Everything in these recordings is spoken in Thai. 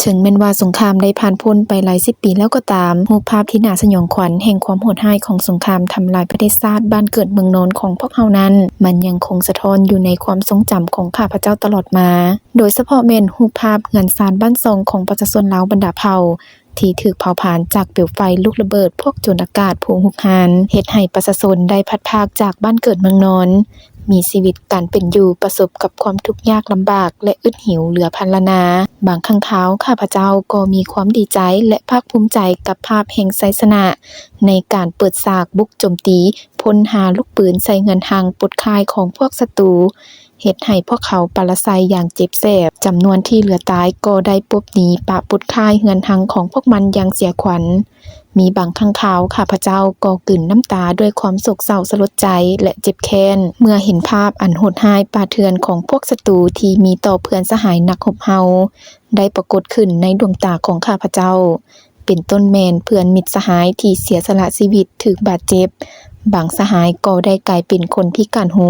ถึงแม้นว่าสงครามได้ผ่านพ้นไปหลาย10 ปีแล้วก็ตามรูปภาพที่น่าสยองขวัญแห่งความโหดร้ายของสงครามทำลายประเทศชาติบ้านเกิดเมืองนอนของพวกเฮานั้นมันยังคงสะท้อนอยู่ในความทรงจำของข้าพเจ้าตลอดมาโดยเฉพาะแม่นรูปภาพเรือนซานบ้านซองของประชาชนลาวบรรดาเผ่าที่ถูกเผาผลาญจากเปลวไฟลูกระเบิดพวกโจรอากาศผู้รุกรานเฮ็ดให้ประชาชนได้พัดพรากจากบ้านเกิดเมืองนอนมีชีวิตการเป็นอยู่ประสบกับความทุกข์ยากลำบากและอึดหิวเหลือพันละนาบางครั้งคราวข้าพเจ้าก็มีความดีใจและภาคภูมิใจกับภาพแห่งไสยชนะในการเปิดฉากบุกโจมตีพ่นหาลูกปืนใส่เงินหังปดคายของพวกศัตรูเฮ็ดให้พวกเขาปราศัยอย่างเจ็บแสบจำนวนที่เหลือตายก็ได้ปบหนีปะปดคายเงินหังของพวกมันอย่างเสียขวัญมีบางครั้งคราวข้าพเจ้าก็กลืนน้ำตาด้วยความโศกเศร้าสลดใจและเจ็บแค้นเมื่อเห็นภาพอันโหดร้ายป่าเถื่อนของพวกศัตรูที่มีต่อเพื่อนสหายนักรบเฮาได้ปรากฏขึ้นในดวงตาของข้าพเจ้าเป็นต้นแม่นเพื่อนมิตรสหายที่เสียสละชีวิตถูกบาดเจ็บบางสหายก็ได้กลายเป็นคนพิการหู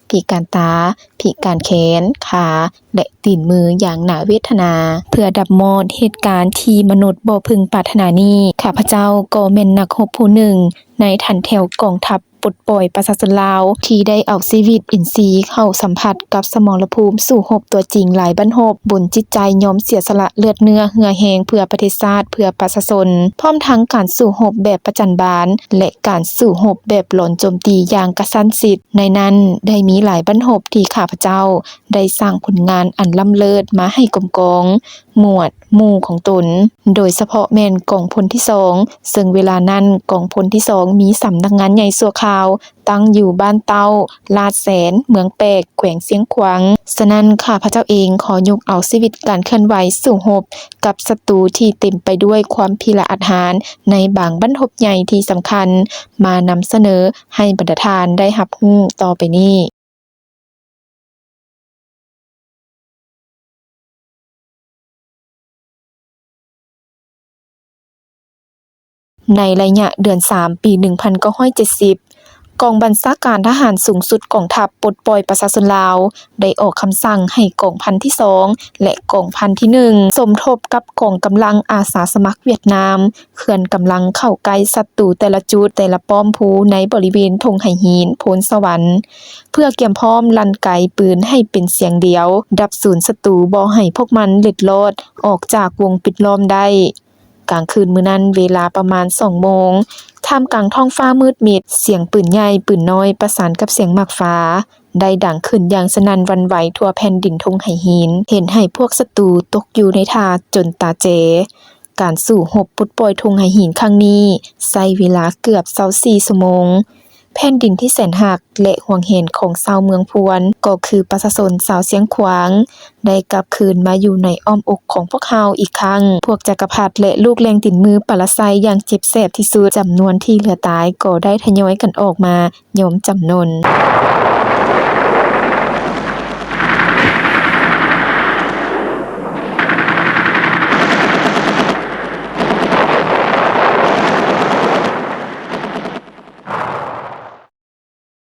พิการตาพิการแขนขาและตีนมืออย่างน่าเวทนาเพื่อดับมอดเหตุการณ์ที่มนุษย์บ่พึงปรารถนานี้ข้าพเจ้าก็แม่นนักรบผู้หนึ่งในทันแถวกองทัพปลดปล่อยประชาชนลาวที่ได้เอาชีวิตอินทรีย์เข้าสัมผัสกับสมรภูมิสู้รบตัวจริงหลายบั้นรบบนจิตใจยอมเสียสละเลือดเนื้อเหือแหงเพื่อประเทศชาติเพื่อประชาชนพร้อมทั้งการสู้รบแบบประจันบานและการสู้รบแบบหลอนโจมตีอย่างกระชั้นชิดในนั้นได้มีหลายบั้นรบที่ข้าพเจ้าได้สร้างผลงานอันล้ำเลิศมาให้กรมกองหมวดหมู่ของตนโดยเฉพาะแม่นกองพลที่2ซึ่งเวลานั้นกองพลที่2มีสำนักงานใหญ่ชั่วคราวตั้งอยู่บ้านเต้าลาดแสนเมืองแปกแขวงเสียงขวางฉะนั้นข้าพเจ้าเองขอยกเอาชีวิตการเคลื่อนไหวสู้รบกับศัตรูที่เต็มไปด้วยความพิละอาหารในบางบั้นรบใหญ่ที่สำคัญมานำเสนอให้บรรดาทานได้รับรู้ต่อไปนี้ในระยะเดือน3ปี1970กองบัญชาการทหารสูงสุดกองทัพปลดปล่อยประชาชนลาวได้ออกคำสั่งให้กองพันที่2และกองพันที่1สมทบกับกองกำลังอาสาสมัครเวียดนามเคลื่อนกำลังเข้าใกล้ศัตรูแต่ละจุดแต่ละป้อมภูในบริเวณทงไหหินโพนสวรรค์เพื่อเตรียมพร้อมลั่นไกปืนให้เป็นเสียงเดียวดับสูญศัตรูบ่ให้พวกมันเล็ดลอดออกจากวงปิดล้อมได้กลางคืนมื้อนั้นเวลาประมาณ 2 โมงท่ามกลางท้องฟ้ามืดมิดเสียงปืนใหญ่ปืนน้อยประสานกับเสียงหมากฟ้าได้ดังขึ้นอย่างสนั่นหวั่นไหวทั่วแผ่นดินทงไหหินเห็นให้พวกศัตรูตกอยู่ในท่าจนตาเจการสู้รบปลดปล่อยทงไหหินครั้งนี้ใช้เวลาเกือบ24ชั่วโมงแผ่นดินที่แสนหักและห่วงเห็นของชาวเมืองพวนก็คือประชาชนชาวเสียงขวางได้กลับคืนมาอยู่ในอ้อมอกของพวกเฮาอีกครั้งพวกจักรพรรดิและลูกแรงตินมือปราศัยอย่างเจ็บแสบที่สุดจำนวนที่เหลือตายก็ได้ทยอยกันออกมายอมจำนน